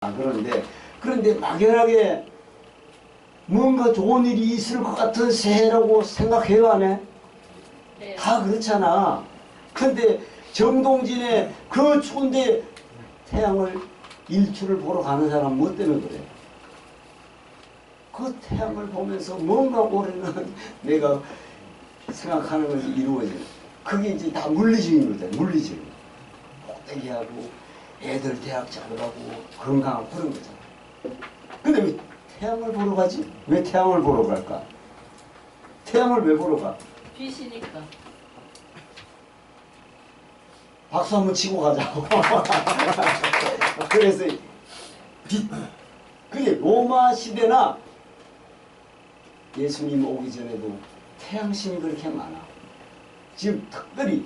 그런데 막연하게 뭔가 좋은 일이 있을 것 같은 새해라고 생각해요, 안 해? 네. 다 그렇잖아. 근데 정동진의 그 추운데 태양을 일출을 보러 가는 사람 뭐 때문에 그래? 그 태양을 보면서 뭔가 올해는 내가 생각하는 것이 이루어지는, 그게 이제 다 물리적인 거잖아. 물리적인 거. 복되기하고 애들 대학 잘 가고 건강하고 그런 거잖아. 근데 왜 태양을 보러 가지? 왜 태양을 보러 갈까? 태양을 왜 보러 가? 빛이니까. 박수 한번 치고 가자고. 그래서 빛. 그게 로마 시대나 예수님 오기 전에도 태양신이 그렇게 많아. 지금 특별히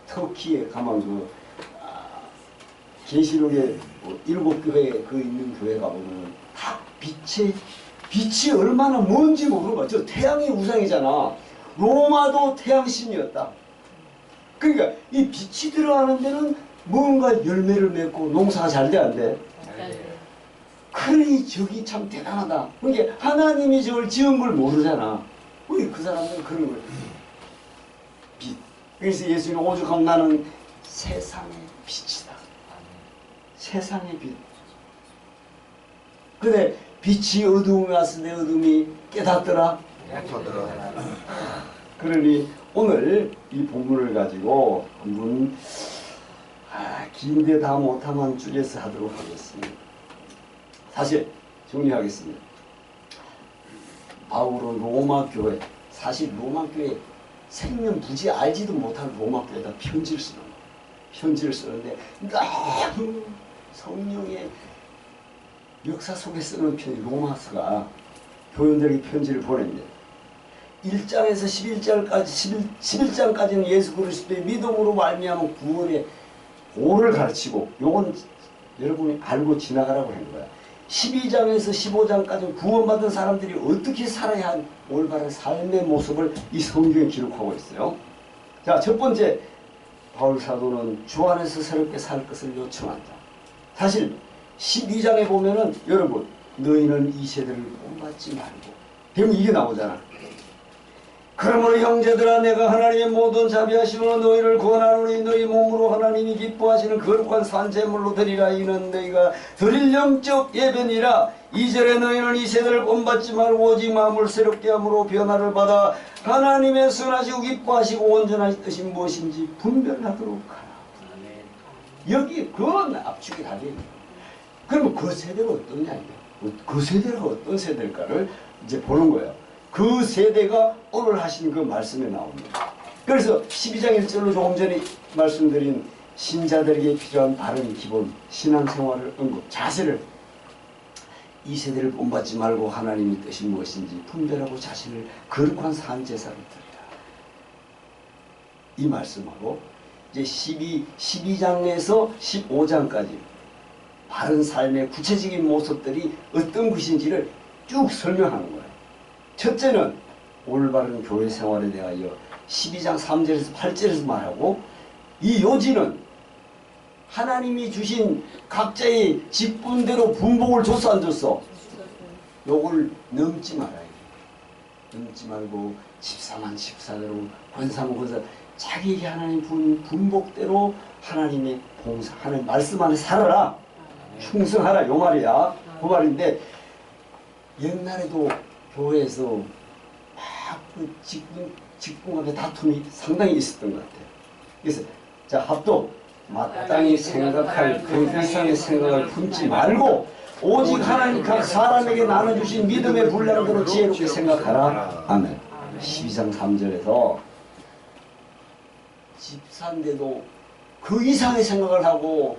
터키에 가면 그 계시록에 일곱 교회 그 있는 교회 가보면 다 빛이 얼마나 뭔지 모르는 거야. 저 태양이 우상이잖아. 로마도 태양신이었다. 그러니까 이 빛이 들어가는 데는 뭔가 열매를 맺고 농사가 잘 돼 안 돼? 그러니 저기 참 대단하다. 그러니까 하나님이 저걸 지은 걸 모르잖아. 우리 그 사람들은 그런 거예요. 빛. 그래서 예수님 오죽하면 나는 세상의 빛이다. 세상의 빛. 근데 빛이 어두움에 왔을 때 어둠이 깨닫더라. 그러니 오늘 이 본문을 가지고 한번 긴데 다 못하면 줄여서 하도록 하겠습니다. 사실 정리하겠습니다. 바울은 로마 교회, 사실 로마 교회 생명 부지 알지도 못한 로마 교회에다 편지를 쓰는 거예요. 편지를 쓰는데 너무 성령의 역사 속에 쓰는 편지, 로마서가 교인들에게 편지를 보냅니다. 1장에서 11장까지는 예수 그리스도의 믿음으로 말미암은 구원의 고를 가르치고, 요건 여러분이 알고 지나가라고 한 거야. 12장에서 15장까지는 구원받은 사람들이 어떻게 살아야 한 올바른 삶의 모습을 이 성경에 기록하고 있어요. 자, 첫 번째, 바울 사도는 주 안에서 새롭게 살 것을 요청한다. 사실 12장에 보면은 여러분, 너희는 이 세대를 본받지 말고, 대부분 이게 나오잖아. 그러므로 형제들아, 내가 하나님의 모든 자비하심으로 너희를 구원하노니 너희 몸으로 하나님이 기뻐하시는 거룩한 산제물로 드리라. 이는 너희가 드릴 영적 예배니라. 2절에 너희는 이 세대를 본받지 말고 오직 마음을 새롭게 함으로 변화를 받아 하나님의 선하시고 기뻐하시고 온전하신 뜻이 무엇인지 분별하도록 하라. 여기 그건 압축이 다 돼요. 그러면 그 세대가 어떠냐, 그 세대가 어떤 세대일까를 이제 보는 거예요. 그 세대가 오늘 하신 그 말씀에 나옵니다. 그래서 12장 1절로 조금 전에 말씀드린 신자들에게 필요한 바른 기본 신앙생활을 언급, 자세를, 이 세대를 본받지 말고 하나님의 뜻이 무엇인지 분별하고 자신을 거룩한 산제사로 드리라. 이 말씀하고 이제 12장에서 15장까지 바른 삶의 구체적인 모습들이 어떤 것인지를 쭉 설명하는 거예요. 첫째는 올바른 교회 생활에 대하여 12장 3절에서 8절에서 말하고, 이 요지는 하나님이 주신 각자의 직분대로 분복을 줬어 안 줬어? 요걸 넘지 말아야 돼. 넘지 말고 집사만 집사대로, 권사만 권사, 자기에게 하나님 분복대로 하나님의 봉사, 하나님 말씀 안에 살아라. 충성하라, 요 말이야. 그 말인데, 옛날에도 교회에서 막 그 직분간의 다툼이 상당히 있었던 것 같아요. 그래서 자, 합독 마땅히 생각할 그 이상의 생각을 품지 말고 오직 하나님 각 사람에게 나눠주신 믿음의 분량대로 지혜롭게 생각하라. 아멘. 12장 3절에서 집사인데도 그 이상의 생각을 하고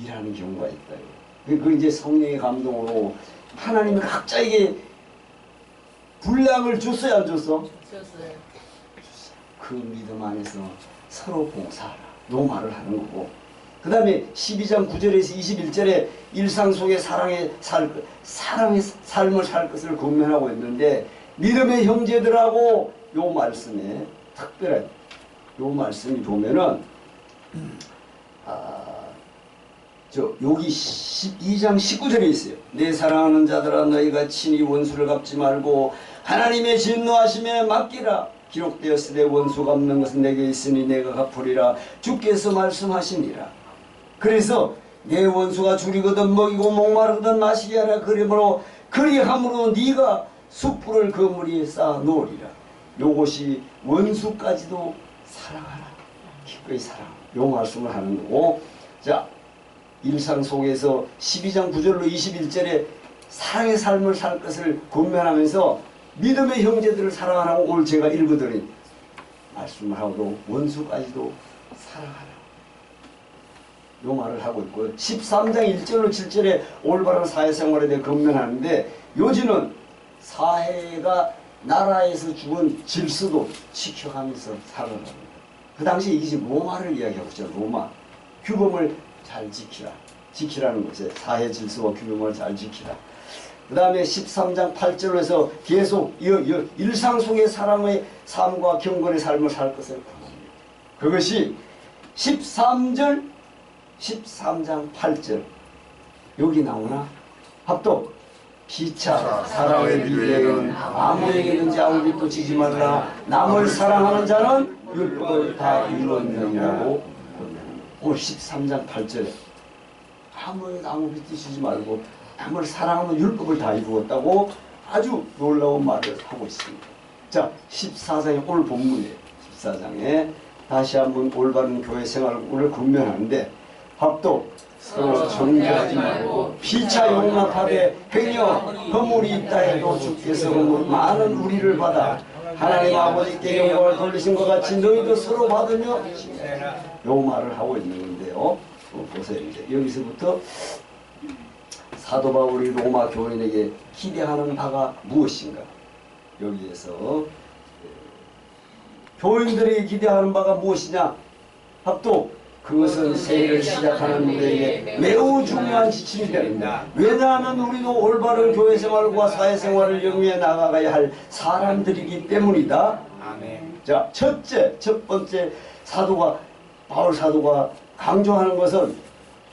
일하는 경우가 있다. 그 이제 성령의 감동으로 하나님이 각자에게 분량을 줬어요, 안 줬어? 줬어요. 그 믿음 안에서 서로 봉사하라. 요 말을 하는 거고. 그 다음에 12장 9절에서 21절에 일상 속에 사랑의 삶을 살 것을 권면하고 있는데, 믿음의 형제들하고 요 말씀에 특별한, 요 말씀이 보면은, 여기 12장 19절에 있어요. 내 사랑하는 자들아 너희가 친히 원수를 갚지 말고 하나님의 진노하심에 맡기라. 기록되었으되 원수 갚는 것은 내게 있으니 내가 갚으리라. 주께서 말씀하시니라. 그래서 내 원수가 줄이거든 먹이고 목마르거든 마시게 하라. 그러므로 그리함으로 네가 숯불을 그 무리에 쌓아 놓으리라. 요것이 원수까지도 사랑하라. 기꺼이 사랑. 요 말씀을 하는 거고, 자 일상 속에서 12장 9절로 21절에 사랑의 삶을 살 것을 권면하면서 믿음의 형제들을 사랑하라고 오늘 제가 읽어드린 말씀을 하고도 원수까지도 사랑하라. 요 말을 하고 있고 13장 1절로 7절에 올바른 사회생활에 대해 권면하는데 요지는 사회가 나라에서 죽은 질서도 지켜가면서 살아갑니다. 그 당시에 이게 로마를 이야기하고 있죠. 로마. 규범을 잘 지키라는 것에 사회 질서와 규범을 잘 지키라. 그 다음에 13장 8절로 해서 계속 일상 속의 사람의 삶과 경건의 삶을 살 것을 권합니다. 그것이 13장 8절 여기 나오나? 합독 피차 사랑의 비례는 아무에게든지 아무 빚도 지지 말라. 남을 사랑하는 자는 율법을 다 이루었느니라고. 오늘 13장 8절에 아무에게도 아무 빚도 지지 말고 남을 사랑하면 율법을 다 이루었다고 아주 놀라운 말을 하고 있습니다. 자 14장에 오늘 본문이에요. 14장에 다시 한번 올바른 교회 생활을 권면하는데 합독 서로 정죄하지 말고 피차 용납하되 행여 허물이 있다 해도 주께서 많은 우리를 받아 하나님 아버지께 영광을 돌리신 것 같이 너희도 서로 받으며 요 말을 하고 있는 건데요. 보세요. 이제 여기서부터 사도 바울이 로마 교인에게 기대하는 바가 무엇인가? 여기에서 교인들에게 기대하는 바가 무엇이냐? 합독 그것은 새해를 시작하는 우리에게 매우 중요한 지침이 됩니다. 왜냐하면 우리도 올바른 교회 생활과 사회 생활을 영위해 나가야 할 사람들이기 때문이다. 아멘. 자, 첫 번째 바울 사도가 강조하는 것은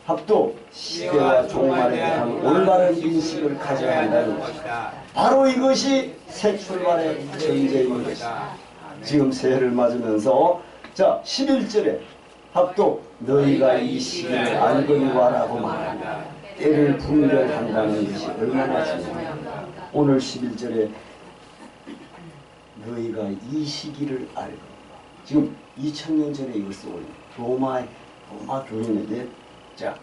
합독 시대와 종말에 대한 올바른 인식을 가져야 한다는 것이다. 바로 이것이 새 출발의 전제인 것이다. 지금 새해를 맞으면서 자 11절에 합독 너희가 이 시기를 알거니와라고 말한다. 때를 분별한다는 것이 얼마나 중요한가. 오늘 11절에 너희가 이 시기를 알거니와. 지금 2000년 전에 이걸 쓰고 있는 로마 교인에게 자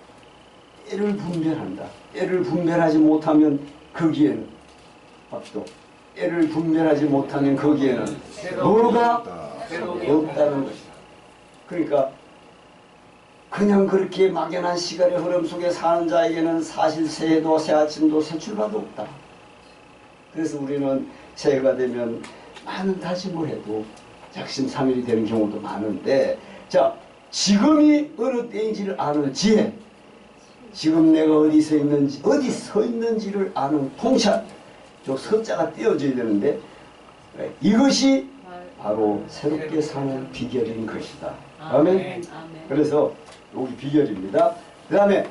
때를 분별한다. 때를 분별하지 못하면 거기에는 합독 때를 분별하지 못하면 거기에는 뭐가 없다는 것이다. 그러니까 그냥 그렇게 막연한 시간의 흐름 속에 사는 자에게는 사실 새해도 새아침도 새출발도 없다. 그래서 우리는 새해가 되면 많은 다짐을 해도 작심삼일이 되는 경우도 많은데 자 지금이 어느 때인지를 아는 지혜, 지금 내가 어디 서 있는지를 아는 통찰, 저 서자가 띄어져야 되는데 이것이 바로 새롭게 사는 비결인 것이다. 아멘. 그래서 여기 비결입니다. 그 다음에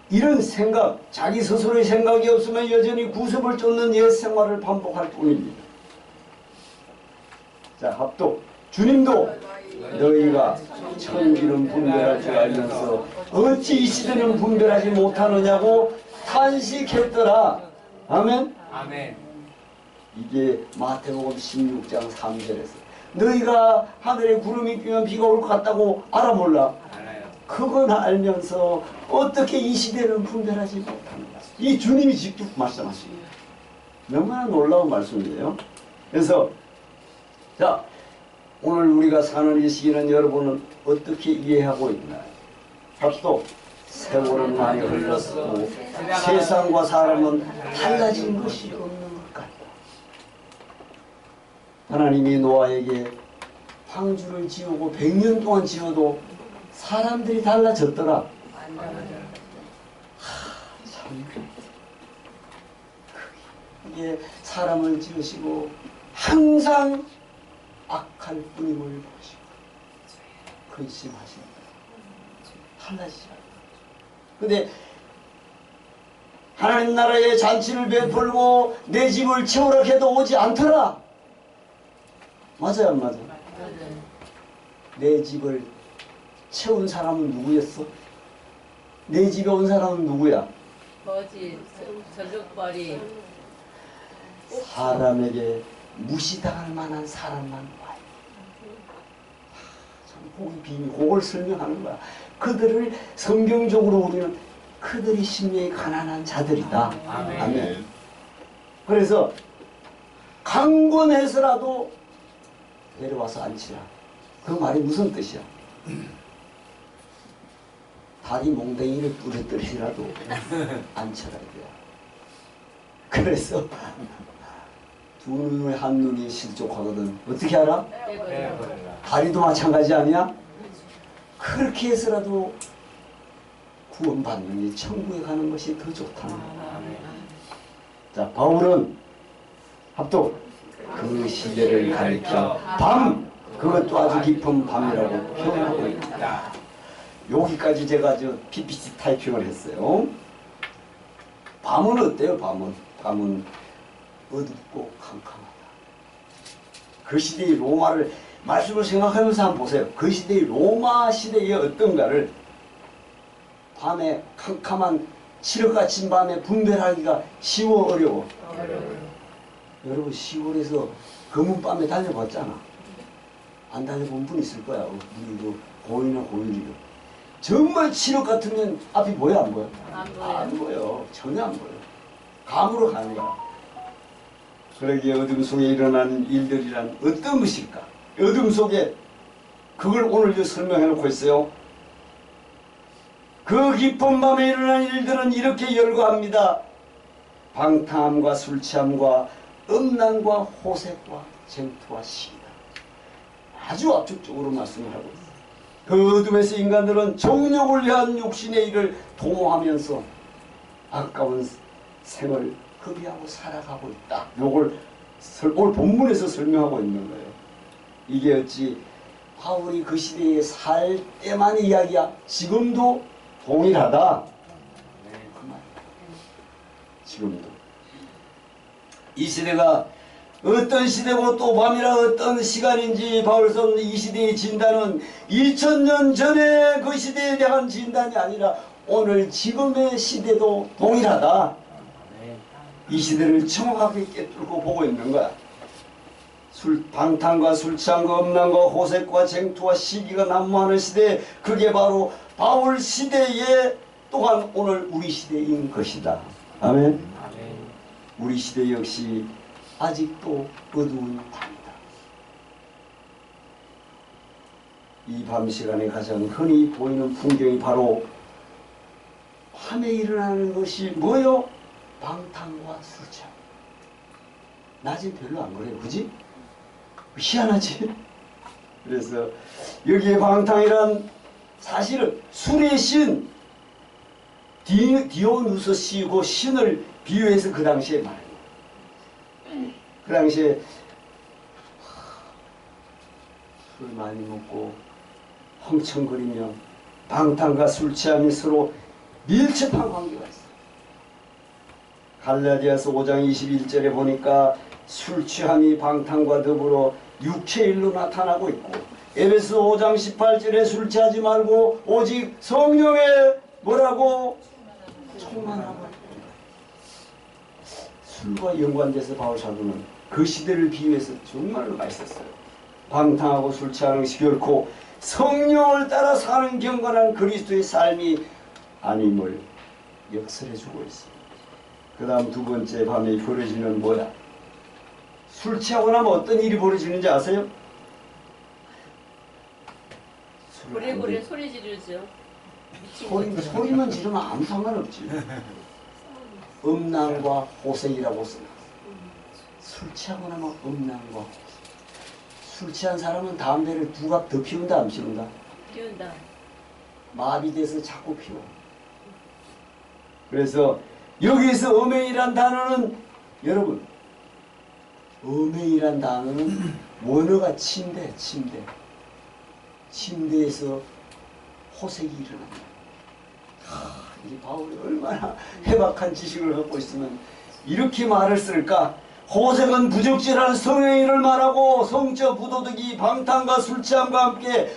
이런 생각, 자기 스스로의 생각이 없으면 여전히 구습을 쫓는 옛 생활을 반복할 뿐입니다. 자, 합독. 주님도 너희가 천기는 분별할 줄 알면서 어찌 이 시대는 분별하지 못하느냐고 탄식했더라. 아멘. 아멘. 이게 마태복음 16장 3절에서 너희가 하늘에 구름이 끼면 비가 올 것 같다고 알아 몰라? 알아요. 그건 알면서 어떻게 이 시대는 분별하지 못합니다. 이 주님이 직접 말씀하십니다. 너무나 놀라운 말씀이에요. 그래서 자 오늘 우리가 사는 이 시기는 여러분은 어떻게 이해하고 있나요? 합독 세월은 많이 흘렀고 세상과 사람은 달라진 것이 없는 것 같다. 하나님이 노아에게 황주를 지우고 100년 동안 지어도 사람들이 달라졌더라. 참 이게 사람을 지으시고 항상 악할 뿐임을 보시고 근심하신다. 달라지지 않는다. 근데 하나님 나라의 잔치를 베풀고 내 집을 채우라 해도 오지 않더라. 맞아요, 안 맞아요? 내 집을 채운 사람은 누구였어? 내 집에 온 사람은 누구야? 거짓, 저격벌이. 사람에게 무시당할 만한 사람만 와요. 참 복이 비밀, 그걸 설명하는 거야. 그들을 성경적으로 우리는 그들이 심령이 가난한 자들이다. 아멘. 그래서 강권해서라도 데려와서 앉히라. 그 말이 무슨 뜻이야? 다리 몽댕이를 부러뜨리라도 앉혀라 이거야. 그래서 두 눈에 한 눈이 실족하거든. 어떻게 알아? 다리도 마찬가지 아니야? 그렇게 해서라도 구원받는 이 천국에 가는 것이 더 좋다는 거야. 자, 바울은 합독 그 시대를 가리켜 밤, 그것도 아주 깊은 밤이라고 표현하고 있다. 여기까지 제가 저 PPT 타이핑을 했어요. 밤은 어때요? 밤은 어둡고 캄캄하다. 그 시대의 로마를 말씀을 생각하면서 한번 보세요. 그 시대의 로마 시대의 어떤가를 밤에 캄캄한 칠흑 같은 밤에 분별하기가 쉬워 어려워? 여러분 10월에서 검은 밤에 달려봤잖아. 안 달려본 분 있을 거야. 우리 그 고인이나 고인이요. 정말 칠흑 같으면 앞이 보여 안 보여? 안 보여. 전혀 안 보여. 감으로 가는 거야. 그러기에 어둠 속에 일어나는 일들이란 어떤 것일까? 어둠 속에 그걸 오늘 설명해 놓고 있어요. 그 깊은 밤에 일어나는 일들은 이렇게 열거합니다. 방탕함과 술 취함과 음란과 호색과 쟁투와 시기다. 아주 압축적으로 말씀을 하고 있어요. 그 어둠에서 인간들은 정욕을 위한 욕심의 일을 도모하면서 아까운 생을 허비하고 살아가고 있다. 요걸 오늘 본문에서 설명하고 있는 거예요. 이게 어찌 바울이 그 시대에 살 때만 이야기야. 지금도 동일하다. 그 말이야. 지금도. 이 시대가 어떤 시대고 또 밤이라 어떤 시간인지 바울선 이 시대의 진단은 2000년 전에 그 시대에 대한 진단이 아니라 오늘 지금의 시대도 동일하다. 이 시대를 정확하게 꿰뚫고 보고 있는 거야. 방탕과 술 취함과 음란과 호색과 쟁투와 시기가 난무하는 시대, 그게 바로 바울 시대에 또한 오늘 우리 시대인 것이다. 아멘. 우리 시대 역시 아직도 어두운 밤이다. 이 밤 시간에 가장 흔히 보이는 풍경이 바로 밤에 일어나는 것이 뭐요? 방탕과 술 취함. 낮엔 별로 안 그래요. 그지? 희한하지? 그래서 여기에 방탕이란 사실은 술의 신 디오누소시고 신을 비유해서 그 당시에 말해요. 그 당시에 술 많이 먹고 헝청거리며 방탕과 술 취함이 서로 밀접한 관계가 있어요. 갈라디아서 5장 21절에 보니까 술 취함이 방탕과 더불어 육체일로 나타나고 있고, 에베소 5장 18절에 술 취하지 말고 오직 성령에 뭐라고? 충만하고. 술과 연관돼서 바울 사도는 그 시대를 비유해서 정말로 맛있었어요. 방탕하고 술 취하는 것이 결코 성령을 따라 사는 경건한 그리스도의 삶이 아님을 역설해주고 있습니다. 그 다음 두 번째 밤에 벌어지는 뭐야? 술 취하고 나면 어떤 일이 벌어지는지 아세요? 부리부리 소리 지르죠. 소리만 지르면 아무 상관없지. 음란과 호색이라고 써. 술 취하고 나면 음란과 호색. 술 취한 사람은 담배를 두 갑 더 피운다 안 피운다? 피운다. 마비돼서 자꾸 피워. 그래서 여기서 음행이란 단어는 여러분, 음행이란 단어는 원어가 침대에서 호색이 일어납니다. 이 바울이 얼마나 해박한 지식을 갖고 있으면 이렇게 말을 쓸까? 호색은 부적절한 성행위를 말하고 성적 부도덕이 방탕과 술 취함과 함께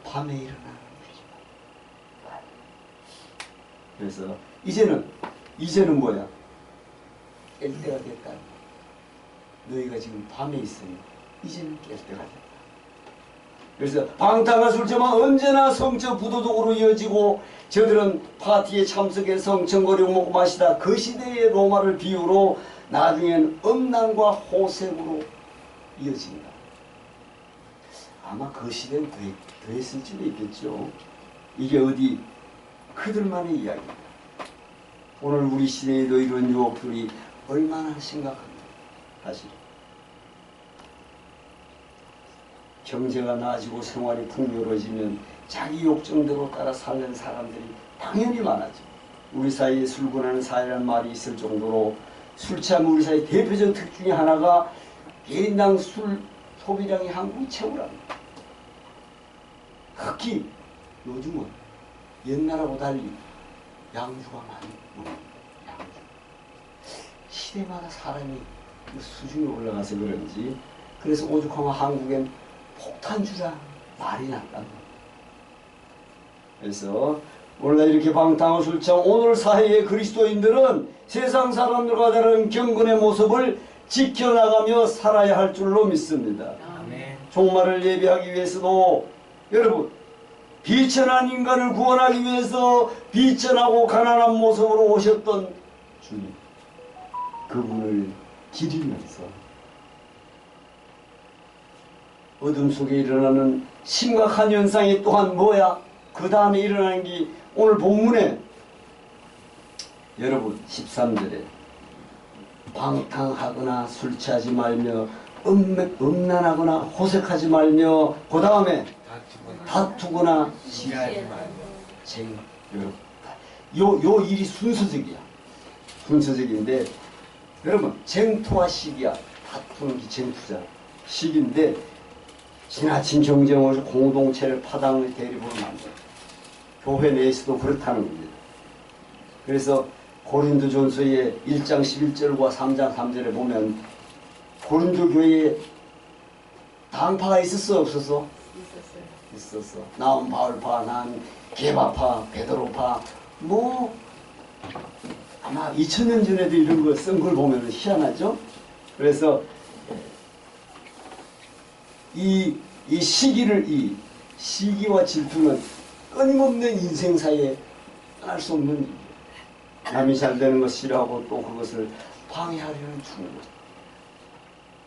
밤에 일어나는 거죠. 그래서 이제는 뭐야? 깰 때가 됐다. 너희가 지금 밤에 있으니 이제는 깰 때가 됐다. 그래서 방탕과 술 취함은 언제나 성적 부도덕으로 이어지고 저들은 파티에 참석해 성청거리고 먹고 마시다. 그 시대의 로마를 비유로 나중엔 음란과 호색으로 이어진다. 아마 그 시대는 더 했을 수도 있겠죠. 이게 어디 그들만의 이야기입니다. 오늘 우리 시대에도 이런 유혹들이 얼마나 심각합니다. 사실 경제가 나아지고 생활이 풍요로워지면 자기 욕정대로 따라 사는 사람들이 당연히 많아져. 우리 사이에 술군하는 사회라는 말이 있을 정도로 술 취하면 우리 사회 대표적 특징이 하나가 개인당 술 소비량이 한국이 최고랍니다. 특히 요즘은 옛날하고 달리 양주가 많이 먹습니다. 양주. 시대마다 사람이 수준이 올라가서 그런지 그래서 오죽하면 한국엔 폭탄주라 말이 났답니다. 그래서 원래 이렇게 방탕하고 술 취한 오늘 사회의 그리스도인들은 세상 사람들과 다른 경건의 모습을 지켜나가며 살아야 할 줄로 믿습니다. 아멘. 종말을 예비하기 위해서도 여러분 비천한 인간을 구원하기 위해서 비천하고 가난한 모습으로 오셨던 주님 그분을 기리면서 어둠 속에 일어나는 심각한 현상이 또한 뭐야? 그 다음에 일어나는 게 오늘 본문에 여러분 13절에 방탕하거나 술 취하지 말며 음란하거나 호색하지 말며 그 다음에 다투거나 시기하지 말며 여러분 요 일이 순서적이야. 순서적인데 여러분 쟁투와 시기야. 다투는 게 쟁투잖아. 시기인데 지나친 경쟁으로 공동체를 파당의 대립으로 만들어. 교회 내에서도 그렇다는 겁니다. 그래서 고린도전서의 1장 11절과 3장 3절에 보면 고린도 교회에 당파가 있었어 없었어? 있었어. 나는 바울파, 난 게바파, 베드로파 뭐 아마 2000년 전에도 이런 거 쓴 걸 보면 희한하죠? 그래서 이 시기와 질투는 끊임없는 인생사에 떠날 수 없는 일이에요. 남이 잘 되는 것 싫어하고 또 그것을 방해하려는 충고.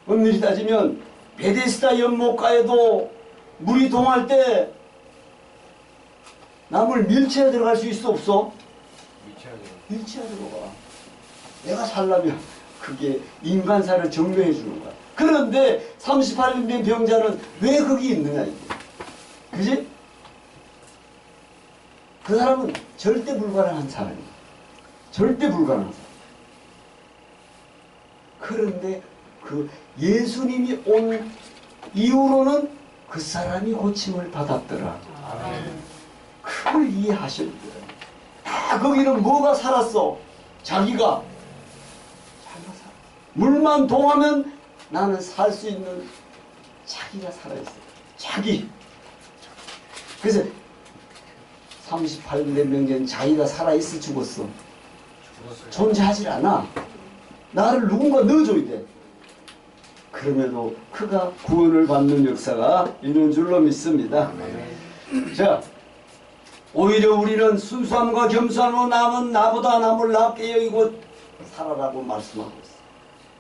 엄밀히 따지면 베데스다 연못가에도 물이 동할 때 남을 밀치해 들어갈 수 있어 없어? 밀치해 들어가. 내가 살려면 그게 인간사를 증명해 주는 거야. 그런데 38년 된 병자는 왜 거기 있느냐 이게. 그지? 그 사람은 절대 불가능한 사람이야. 절대 불가능한 사람. 그런데 그 예수님이 온 이후로는 그 사람이 고침을 받았더라. 그걸 이해하셔야 돼요. 다 거기는 뭐가 살았어? 자기가 살아. 물만 동하면 나는 살 수 있는 자기가 살아있어. 자기. 그래서 38년 명전 자기가 살아있어 죽었어. 존재하질 않아. 나를 누군가 넣어줘야 돼. 그럼에도 그가 구원을 받는 역사가 있는 줄로 믿습니다. 자, 오히려 우리는 순수함과 겸손함으로 남은 나보다 남을 낮게 여기고 살아라고 말씀하고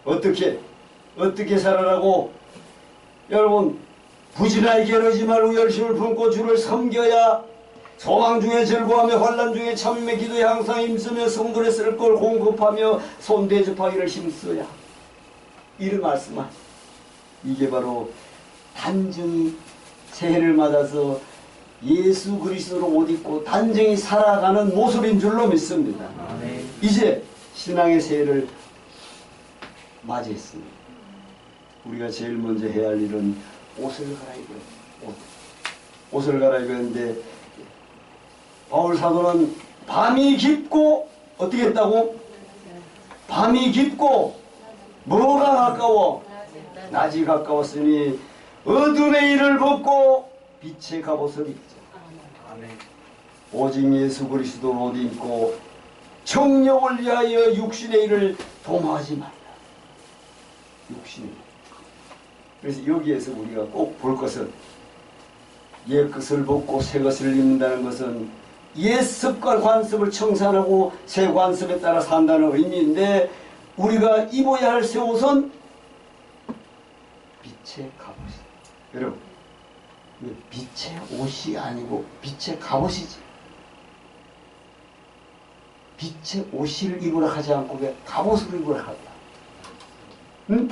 있어요. 어떻게 살아라고? 여러분 부진하게 게으르지 말고 열심을 품고 주를 섬겨야 소망 중에 즐거워하며 환난 중에 참음의 기도에 항상 힘쓰며 성도에 쓸 걸 공급하며 손대접하기를 힘써야. 이를 말씀하시. 이게 바로 단정히 새해를 맞아서 예수 그리스도로 옷 입고 단정히 살아가는 모습인 줄로 믿습니다. 아멘. 이제 신앙의 새해를 맞이했습니다. 우리가 제일 먼저 해야 할 일은 옷을 갈아입어요. 옷을 갈아입었는데 바울 사도는 밤이 깊고 어떻게 했다고? 밤이 깊고 뭐가 가까워? 낮이 가까웠으니 어둠의 일을 벗고 빛의 갑옷을 입자. 오직 예수 그리스도를 옷 입고 정령을 위하여 육신의 일을 도모하지 말라. 육신의 일. 그래서 여기에서 우리가 꼭 볼 것은 옛 것을 벗고 새 것을 입는다는 것은 옛 습관 관습을 청산하고 새 관습에 따라 산다는 의미인데, 우리가 입어야 할 새 옷은 빛의 갑옷이다. 여러분, 빛의 옷이 아니고 빛의 갑옷이지. 빛의 옷을 입으라 하지 않고 왜 갑옷을 입으라 하냐? 응?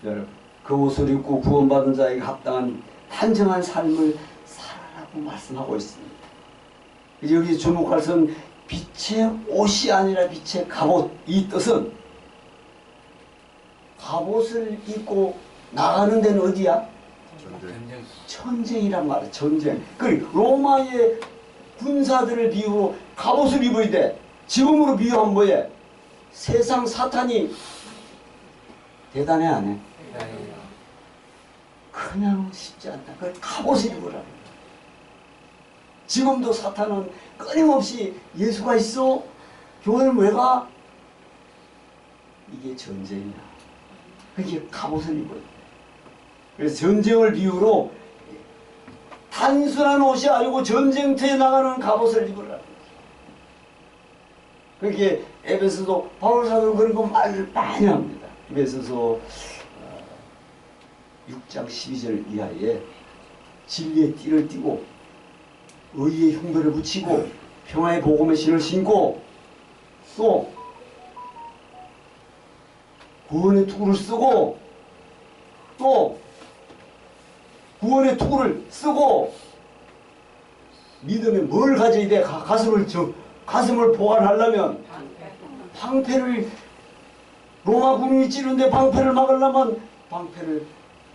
여러분, 그 옷을 입고 구원받은 자에게 합당한 단정한 삶을 살아라고 말씀하고 있습니다. 여기 주목할 것은 빛의 옷이 아니라 빛의 갑옷. 이 뜻은 갑옷을 입고 나가는 데는 어디야? 전쟁이란 말이야. 전쟁. 그 로마의 군사들을 비유로 갑옷을 입어야 돼. 지금으로 비유하면 뭐해? 세상 사탄이 대단해 안 해? 그냥 쉽지 않다. 그걸 갑옷을 입으라고. 지금도 사탄은 끊임없이 예수가 있어? 교회는 왜 가? 이게 전쟁이야. 그게 갑옷을 입어야 돼. 그래서 전쟁을 비유로 단순한 옷이 아니고 전쟁터에 나가는 갑옷을 입으라. 그렇게 에베소서 바울 사도는 그런 거 말을 많이 합니다. 에베소서 6장 12절 이하에 진리의 띠를 띠고 의의 흉배를 붙이고 평화의 복음의 신을 신고 또 구원의 투구를 쓰고 또 구원의 투구를 쓰고 믿음에 뭘 가져야 돼? 가슴을 보관하려면 방패를 로마 군인이 찌른데 방패를 막으려면 방패를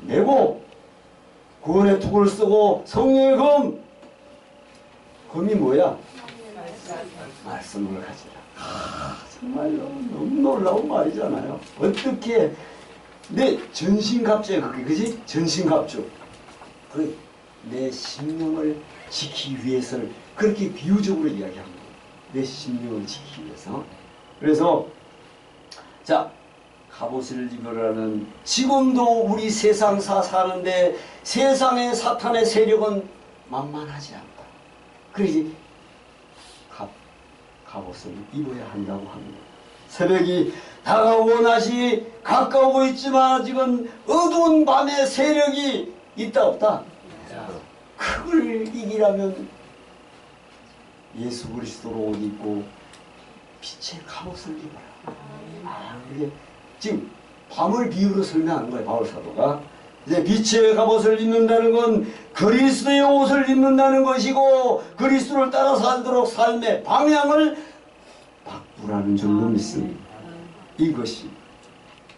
내고 구원의 투구를 쓰고 성령의 검이 뭐야? 말씀을 가지라. 정말로 너무 놀라운 말이잖아요. 어떻게 내 전신갑주야 그게, 그지? 전신갑주. 내 심령을 지키기 위해서를 그렇게 비유적으로 이야기합니다. 내 심령을 지키기 위해서. 그래서 자, 갑옷을 입으라는, 지금도 우리 세상사 사는데 세상의 사탄의 세력은 만만하지 않다. 그래서 갑옷을 입어야 한다고 합니다. 새벽이 다가오고 낮이 가까우고 있지만 아직은 어두운 밤의 세력이 있다 없다? 그걸 이기려면 예수 그리스도로 옷 입고 빛의 갑옷을 입어라. 이게 지금 밤을 비유로 설명하는 거예요, 바울 사도가. 이제 빛의 갑옷을 입는다는 건 그리스도의 옷을 입는다는 것이고, 그리스도를 따라 살도록 삶의 방향을 바꾸라는 줄로 믿습니다. 이것이.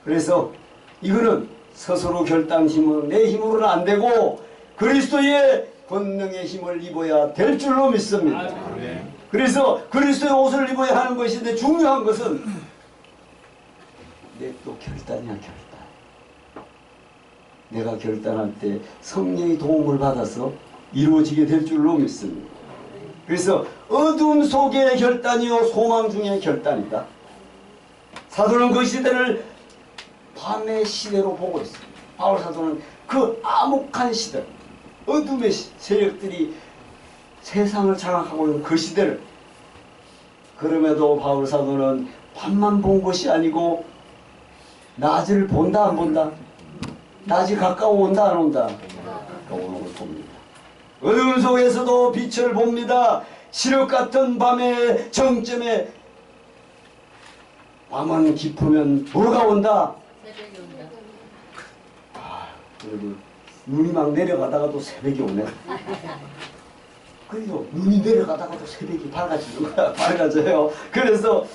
그래서 이거는 스스로 결단 힘은 내 힘으로는 안 되고 그리스도의 권능의 힘을 입어야 될 줄로 믿습니다. 그래서 그리스도의 옷을 입어야 하는 것인데, 중요한 것은 내 또 결단이야, 결단. 내가 결단할 때 성령의 도움을 받아서 이루어지게 될 줄로 믿습니다. 그래서 어두움 속의 결단이요 소망 중의 결단이다. 사도는 그 시대를 밤의 시대로 보고 있습니다. 바울 사도는 그 암흑한 시대, 어둠의 세력들이 세상을 장악하고 있는 그 시대를, 그럼에도 바울 사도는 밤만 본 것이 아니고 낮을 본다 안 본다? 낮이 가까워 온다 안 온다? 가까워오는 걸 봅니다. 어두운 속에서도 빛을 봅니다. 시력 같은 밤의 정점에 밤은 깊으면 뭐가 온다? 새벽이 온다. 그리고 눈이 막 내려가다가도 새벽이 오네. 그래서 눈이 내려가다가도 새벽이 밝아지는 거야. 밝아져요. 그래서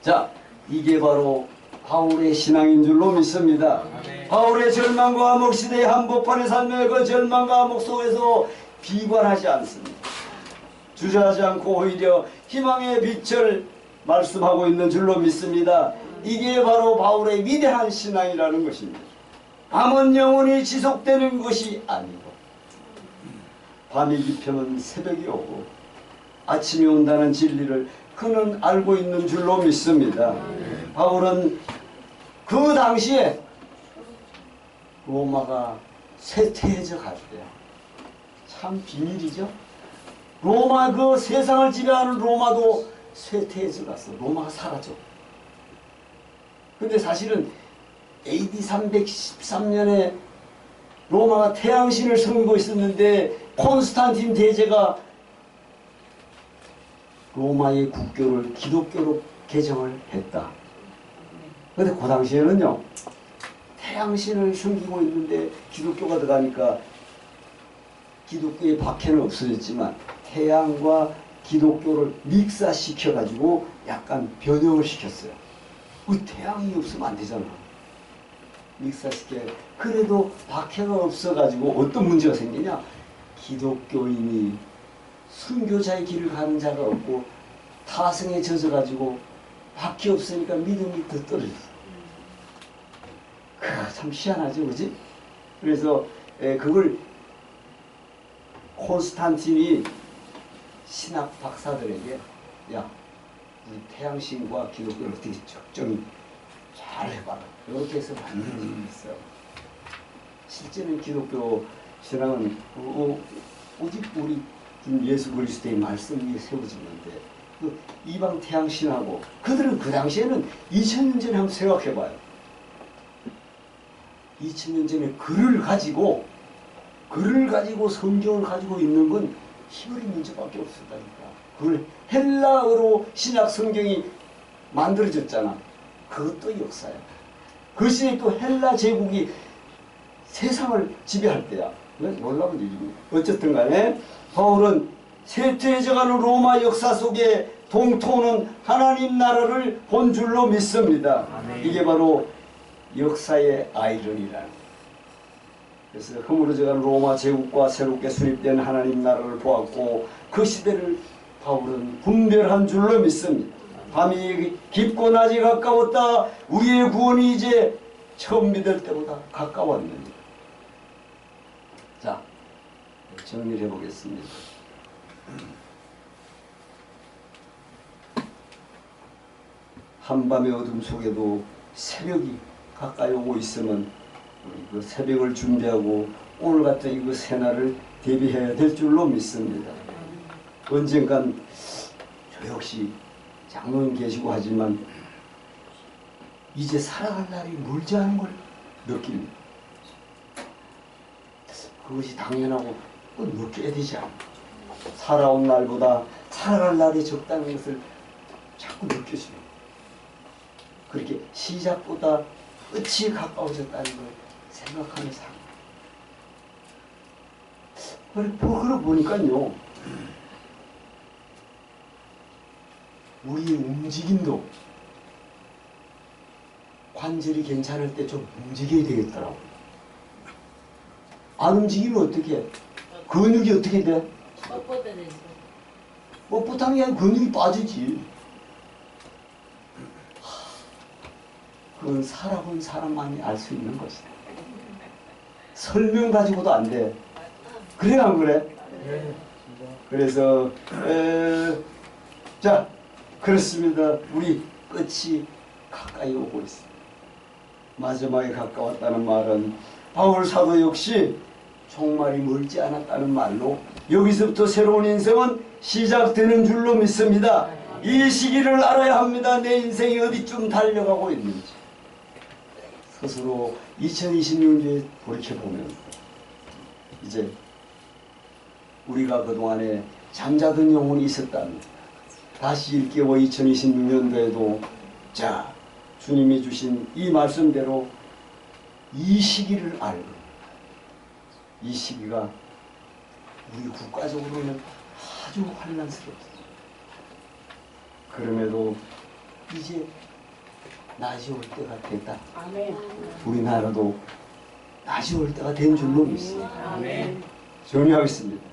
자, 이게 바로 바울의 신앙인 줄로 믿습니다. 바울의 절망과 암흑 시대의 한복판에 살며 그 절망과 암흑 속에서 비관하지 않습니다. 주저하지 않고 오히려 희망의 빛을 말씀하고 있는 줄로 믿습니다. 이게 바로 바울의 위대한 신앙이라는 것입니다. 밤은 영원히 지속되는 것이 아니고 밤이 깊으면 새벽이 오고 아침이 온다는 진리를 그는 알고 있는 줄로 믿습니다. 바울은 그 당시에 로마가 쇠퇴해져 갈 때 참 비밀이죠. 로마 그 세상을 지배하는 로마도 쇠퇴해져 갔어. 로마가 사라져. 근데 사실은 AD 313년에 로마가 태양신을 섬기고 있었는데 콘스탄틴 대제가 로마의 국교를 기독교로 개정을 했다. 근데 그 당시에는요, 태양신을 섬기고 있는데 기독교가 들어가니까 기독교의 박해는 없어졌지만 태양과 기독교를 믹사시켜가지고 약간 변형을 시켰어요. 그 태양이 없으면 안 되잖아. 믹사시켜. 그래도 박해가 없어가지고 어떤 문제가 생기냐? 기독교인이 순교자의 길을 가는 자가 없고 타성에 젖어가지고 박해 없으니까 믿음이 더 떨어졌어. 참 희한하죠, 그지? 그래서 그걸 콘스탄틴이 신학 박사들에게 야, 우리 태양신과 기독교를 어떻게 적정히 잘 해봐라. 이렇게 해서 만든 적이 있어요. 실제는 기독교 신앙은 오직 우리 예수 그리스도의 말씀 위에 세워지는데 그 이방 태양신하고 그들은 그 당시에는 2000년 전에 한번 생각해봐요. 2000년 전에 글을 가지고 성경을 가지고 있는 건 히브리 민족밖에 없었다니까. 그걸 헬라어로 신약 성경이 만들어졌잖아. 그것도 역사야. 그 시대에 또 헬라 제국이 세상을 지배할 때야. 놀라운 일입니다. 어쨌든 간에 바울은 쇠퇴해져가는 로마 역사 속에 동토는 하나님 나라를 본 줄로 믿습니다. 아멘. 이게 바로 역사의 아이러니라는. 그래서 허물어져가는 로마 제국과 새롭게 수립된 하나님 나라를 보았고 그 시대를 바울은 분별한 줄로 믿습니다. 밤이 깊고 낮이 가까웠다. 우리의 구원이 이제 처음 믿을 때보다 가까웠느니라. 자, 정리를 해보겠습니다. 한밤의 어둠 속에도 새벽이 가까이 오고 있으면 우리 그 새벽을 준비하고 오늘 같은 그 새날을 대비해야 될 줄로 믿습니다. 언젠간 저 역시 장로님 계시고 하지만 이제 살아갈 날이 멀지 않은 걸 느낍니다. 그것이 당연하고 꼭 느껴야 되지 않아. 살아온 날보다 살아갈 날이 적다는 것을 자꾸 느껴져요. 그렇게 시작보다 끝이 가까워졌다는 걸 생각하며 살아. 그러고 보니까요, 우리의 움직임도 관절이 괜찮을 때 좀 움직여야 되겠더라고. 안 움직이면 어떻게 해? 근육이 어떻게 돼? 뻣뻣해지죠. 뻣뻣한 게 아니라 근육이 빠지지. 그건 살아본 사람만이 알 수 있는 것이다. 설명 가지고도 안 돼. 그래 안 그래? 네. 그래서 자, 그렇습니다. 우리 끝이 가까이 오고 있습니다. 마지막에 가까웠다는 말은 바울 사도 역시 종말이 멀지 않았다는 말로 여기서부터 새로운 인생은 시작되는 줄로 믿습니다. 이 시기를 알아야 합니다. 내 인생이 어디쯤 달려가고 있는지 스스로 2026년에 돌이켜보면 이제 우리가 그동안에 잠자던 영혼이 있었다면 다시 일깨워 2026년도에도 자, 주님이 주신 이 말씀대로 이 시기를 알고 이 시기가 우리 국가적으로는 아주 환난스럽습니다. 그럼에도 이제 낮이 올 때가 됐다. 아멘. 우리나라도 낮이 올 때가 된 줄로 믿습니다. 아멘. 정리하겠습니다.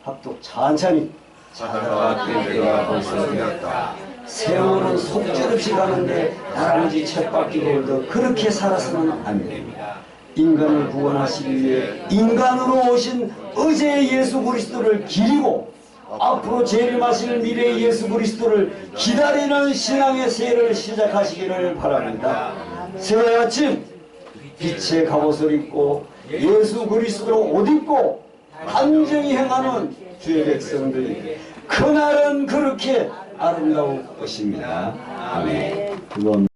합독 천천히. 자다가 깰 때가 벌써 되었다. 세월은 속절없이 가는데 다람쥐 쳇바퀴 돌듯 그렇게 살아서는 안 됩니다. 인간을 구원하시기 위해 인간으로 오신 어제의 예수 그리스도를 기리고 앞으로 재림하실 미래의 예수 그리스도를 기다리는 신앙의 세를 시작하시기를 바랍니다. 새해 아침 빛의 갑옷을 입고 예수 그리스도 옷 입고 단정히 행하는 주의 백성들이 그날은 그렇게 아름다울 것입니다. 아멘. 그건